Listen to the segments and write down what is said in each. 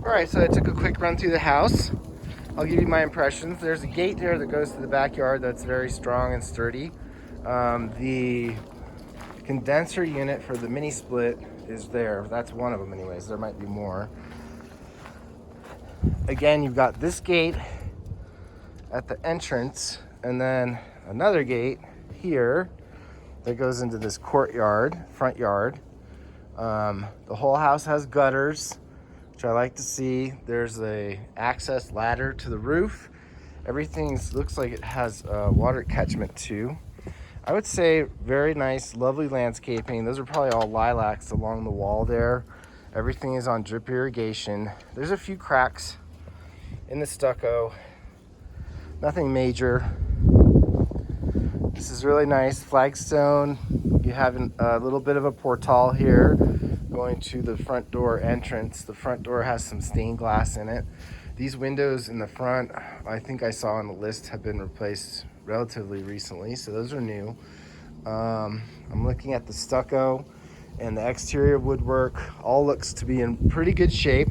All right, so I took a quick run through the house. I'll give you my impressions. There's a gate there that goes to the backyard that's very strong and sturdy. The condenser unit for the mini split is there. That's one of them anyways. There might be more. Again, you've got this gate at the entrance and then another gate here that goes into this courtyard, front yard. The whole house has gutters, which I like to see. There's a access ladder to the roof. Everything looks like it has water catchment too. I would say very nice, lovely landscaping. Those are probably all lilacs along the wall there. Everything is on drip irrigation. There's a few cracks in the stucco. Nothing major. This is really nice. Flagstone. You have a little bit of a portal here going to the front door entrance. The front door has some stained glass in it. These windows in the front, I think I saw on the list, have been replaced relatively recently, so those are new. I'm looking at the stucco and the exterior woodwork. All looks to be in pretty good shape.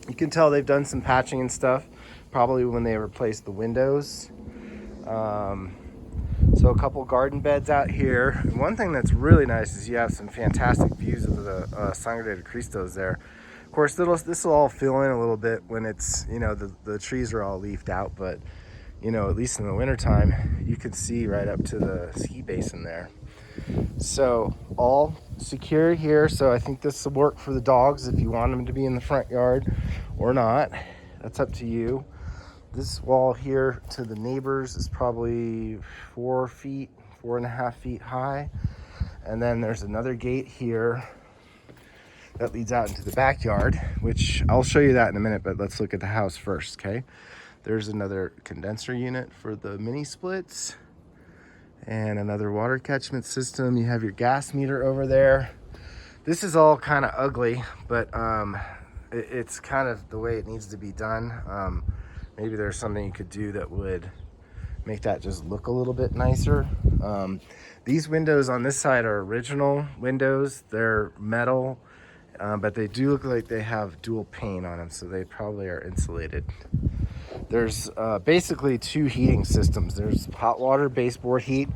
You can tell they've done some patching and stuff, probably when they replaced the windows. So a couple garden beds out here. And one thing that's really nice is you have some fantastic views of the Sangre de Cristos there. Of course, this will all fill in a little bit when it's, the trees are all leafed out, but, at least in the wintertime, you can see right up to the ski basin there. So all secure here. So I think this will work for the dogs if you want them to be in the front yard or not. That's up to you. This wall here to the neighbors is probably 4.5 feet high. And then there's another gate here that leads out into the backyard, which I'll show you that in a minute, but let's look at the house first, okay? There's another condenser unit for the mini splits and another water catchment system. You have your gas meter over there. This is all kind of ugly, but it's kind of the way it needs to be done. Maybe there's something you could do that would make that just look a little bit nicer. These windows on this side are original windows. They're metal, but they do look like they have dual pane on them, so they probably are insulated. There's basically two heating systems. There's hot water baseboard heat,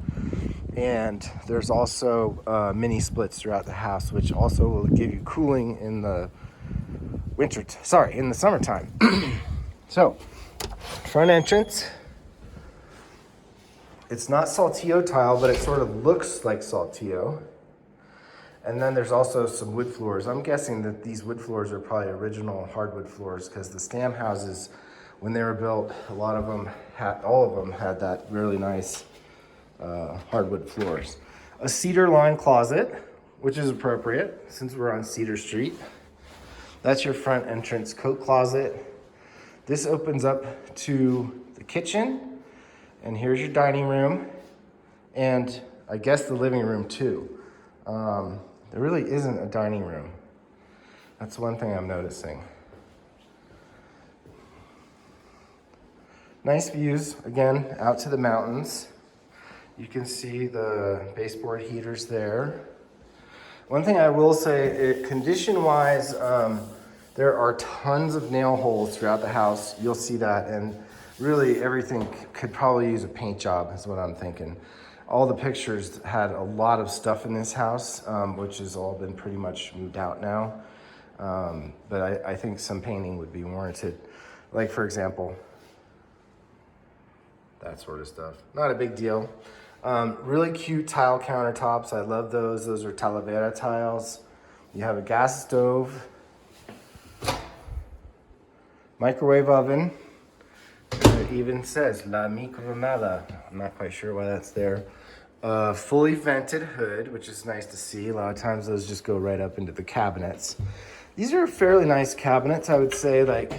and there's also mini splits throughout the house, which also will give you cooling in the in the summertime. So, front entrance. It's not saltillo tile, but it sort of looks like saltillo. And then there's also some wood floors. I'm guessing that these wood floors are probably original hardwood floors, because the Stam houses, when they were built, all of them had that really nice hardwood floors. A cedar lined closet, which is appropriate since we're on Cedar Street. That's your front entrance coat closet. This opens up to the kitchen, and here's your dining room, and I guess the living room too. There really isn't a dining room. That's one thing I'm noticing. Nice views, again, out to the mountains. You can see the baseboard heaters there. One thing I will say, condition-wise, there are tons of nail holes throughout the house. You'll see that, and really everything could probably use a paint job, is what I'm thinking. All the pictures had a lot of stuff in this house, which has all been pretty much moved out now. But I think some painting would be warranted. Like, for example, that sort of stuff. Not a big deal. Really cute tile countertops. I love those. Those are Talavera tiles. You have a gas stove, microwave oven. It even says La Micronada. I'm not quite sure why that's there. Fully vented hood, which is nice to see. A lot of times those just go right up into the cabinets. These are fairly nice cabinets, I would say, like,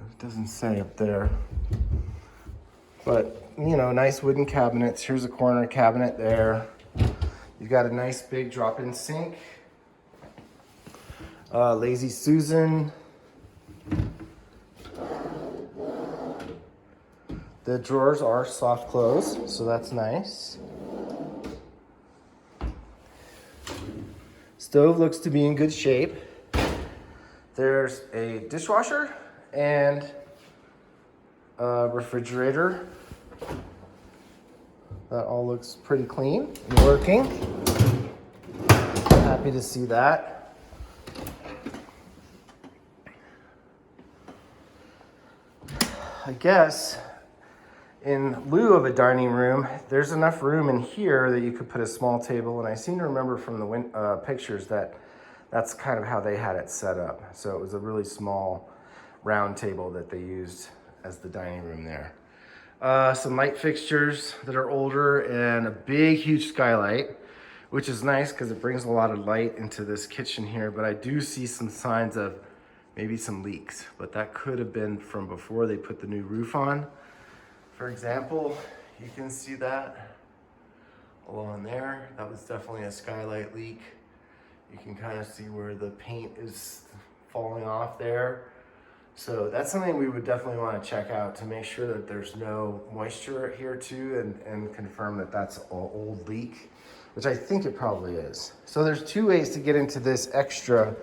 it doesn't say up there, but nice wooden cabinets. Here's a corner cabinet there. You've got a nice big drop-in sink. Lazy Susan. The drawers are soft close, so that's nice. Stove looks to be in good shape. There's a dishwasher and a refrigerator. That all looks pretty clean and working. Happy to see that. I guess in lieu of a dining room, there's enough room in here that you could put a small table. And I seem to remember from the pictures that that's kind of how they had it set up. So it was a really small round table that they used as the dining room there. Some light fixtures that are older and a big, huge skylight, which is nice because it brings a lot of light into this kitchen here. But I do see some signs of maybe some leaks, but that could have been from before they put the new roof on. For example, you can see that along there. That was definitely a skylight leak. You can kind of see where the paint is falling off there. So that's something we would definitely want to check out to make sure that there's no moisture here too, and confirm that that's an old leak, which I think it probably is. So there's two ways to get into this extra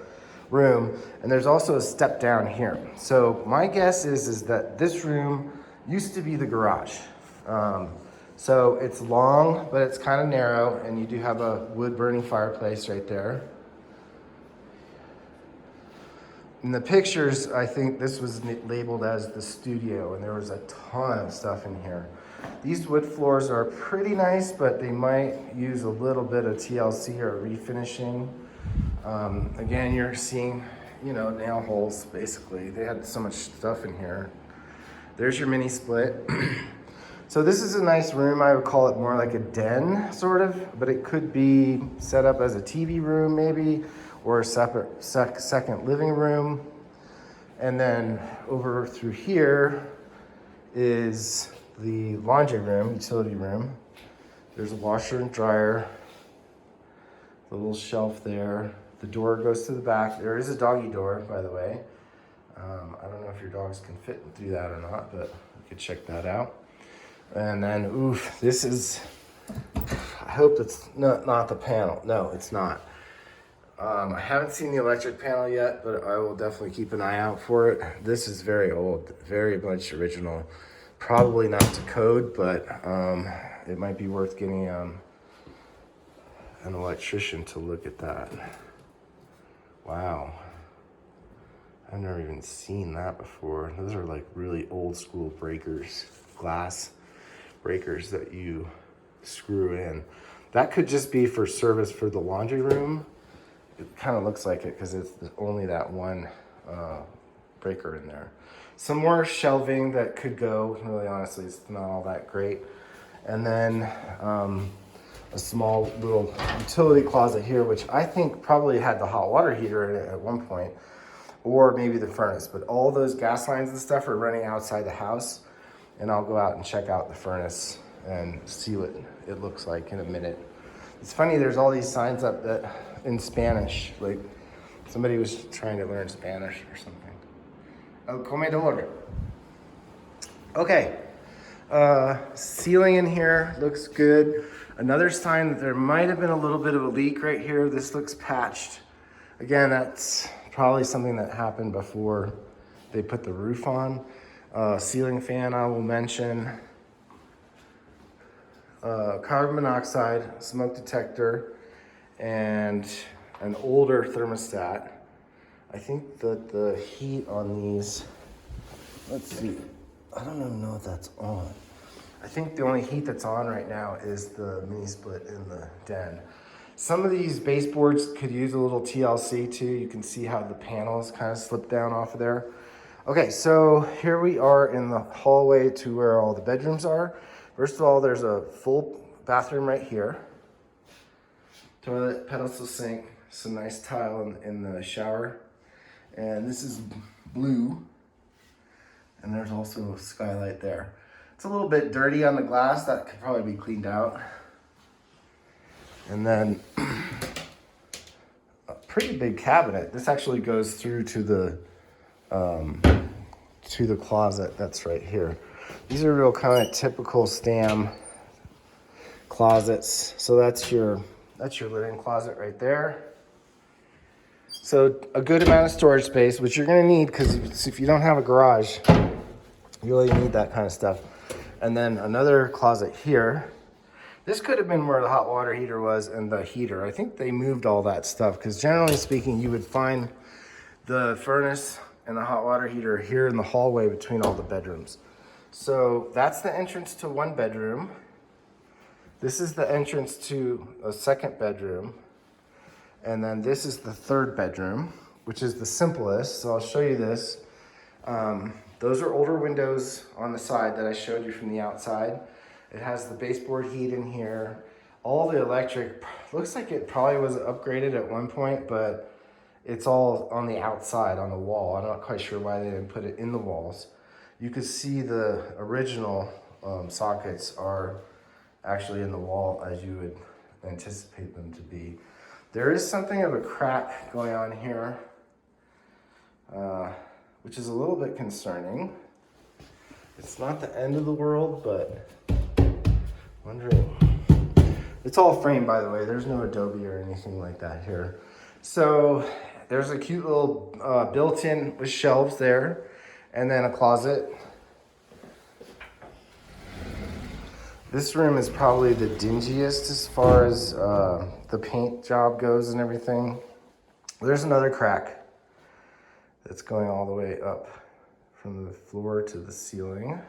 room, and there's also a step down here. So my guess is that this room used to be the garage. So it's long, but it's kind of narrow, and you do have a wood burning fireplace right there. In the pictures, I think this was labeled as the studio, and there was a ton of stuff in here. These wood floors are pretty nice, but they might use a little bit of TLC or refinishing. Again, you're seeing, nail holes, basically. They had so much stuff in here. There's your mini split. So this is a nice room. I would call it more like a den, sort of, but it could be set up as a TV room, maybe, or a separate second living room. And then over through here is the laundry room, utility room. There's a washer and dryer, the little shelf there. The door goes to the back. There is a doggy door, by the way. I don't know if your dogs can fit through that or not, but you could check that out. And then, oof, this is, I hope it's not the panel. No, it's not. I haven't seen the electric panel yet, but I will definitely keep an eye out for it. This is very old, very much original. Probably not to code, but it might be worth getting an electrician to look at that. Wow. I've never even seen that before. Those are like really old school breakers, glass breakers that you screw in. That could just be for service for the laundry room. It kind of looks like it because it's only that one breaker in there. Some more shelving that could go, really honestly, it's not all that great. And then a small little utility closet here, which I think probably had the hot water heater in it at one point, or maybe the furnace. But all those gas lines and stuff are running outside the house, and I'll go out and check out the furnace and see what it looks like in a minute. It's funny, there's all these signs up that in Spanish, like somebody was trying to learn Spanish or something. El comedor. Okay, ceiling in here looks good. Another sign that there might have been a little bit of a leak right here. This looks patched. Again, that's probably something that happened before they put the roof on. Ceiling fan, I will mention. Carbon monoxide, smoke detector, and an older thermostat. I think that the heat on these, let's see, I don't even know if that's on. I think the only heat that's on right now is the mini split in the den. Some of these baseboards could use a little TLC too. You can see how the panels kind of slip down off of there. Okay, so here we are in the hallway to where all the bedrooms are. First of all, there's a full bathroom right here. Toilet, pedestal sink, some nice tile in the shower. And this is blue. And there's also a skylight there. It's a little bit dirty on the glass. That could probably be cleaned out. And then a pretty big cabinet. This actually goes through to the closet that's right here. These are real kind of typical Stam closets. So that's your linen closet right there. So a good amount of storage space, which you're gonna need because if you don't have a garage, you really need that kind of stuff. And then another closet here. This could have been where the hot water heater was and the heater. I think they moved all that stuff because generally speaking, you would find the furnace and the hot water heater here in the hallway between all the bedrooms. So that's the entrance to one bedroom. This is the entrance to a second bedroom. And then this is the third bedroom, which is the simplest. So I'll show you this. Those are older windows on the side that I showed you from the outside. It has the baseboard heat in here. All the electric, looks like it probably was upgraded at one point, but it's all on the outside, on the wall. I'm not quite sure why they didn't put it in the walls. You can see the original sockets are actually in the wall as you would anticipate them to be. There is something of a crack going on here, which is a little bit concerning. It's not the end of the world, but wondering. It's all framed, by the way. There's no Adobe or anything like that here. So there's a cute little built-in with shelves there, and then a closet. This room is probably the dingiest as far as the paint job goes and everything. There's another crack that's going all the way up from the floor to the ceiling.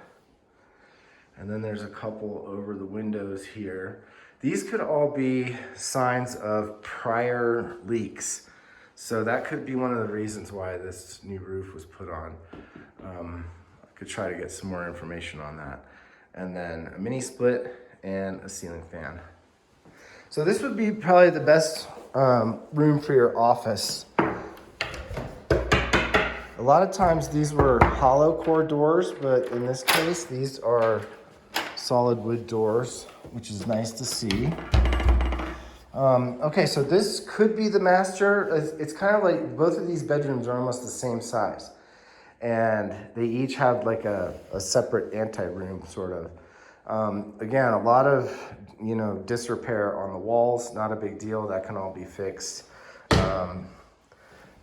And then there's a couple over the windows here. These could all be signs of prior leaks. So that could be one of the reasons why this new roof was put on. I could try to get some more information on that. And then a mini split and a ceiling fan. So this would be probably the best room for your office. A lot of times these were hollow core doors, but in this case, these are solid wood doors, which is nice to see. Okay, so this could be the master. It's kind of like both of these bedrooms are almost the same size. And they each have like a separate anti-room sort of. Again, a lot of, disrepair on the walls, not a big deal. That can all be fixed.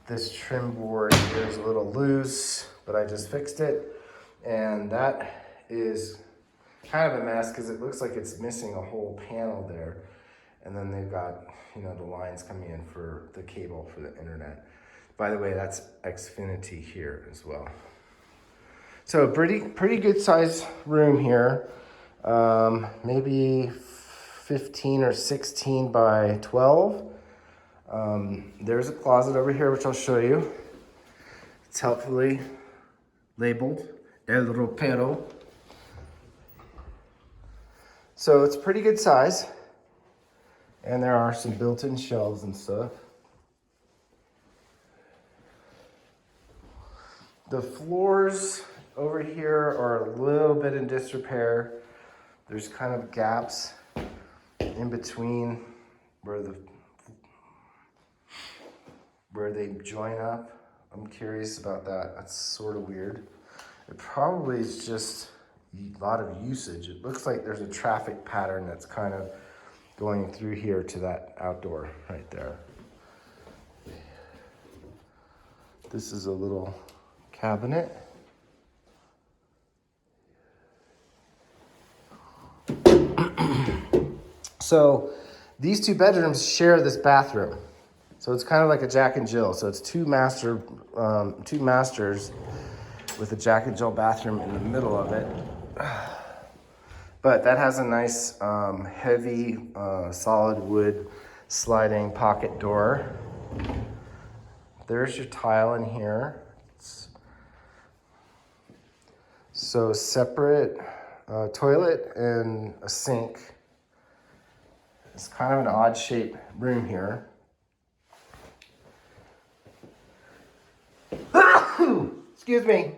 This trim board here is a little loose, but I just fixed it. And that is kind of a mess because it looks like it's missing a whole panel there. And then they've got, the lines coming in for the cable for the internet. By the way, that's Xfinity here as well. So pretty good size room here. Maybe 15 or 16 by 12. There's a closet over here, which I'll show you. It's helpfully labeled El Ropero. So it's pretty good size. And there are some built-in shelves and stuff. The floors over here are a little bit in disrepair. There's kind of gaps in between where they join up. I'm curious about that. That's sort of weird. It probably is just a lot of usage. It looks like there's a traffic pattern that's kind of going through here to that outdoor right there. This is a little cabinet. So these two bedrooms share this bathroom. So it's kind of like a Jack and Jill. So it's two masters with a Jack and Jill bathroom in the middle of it. But that has a nice heavy solid wood sliding pocket door. There's your tile in here. So separate toilet and a sink. It's kind of an odd shaped room here. Excuse me.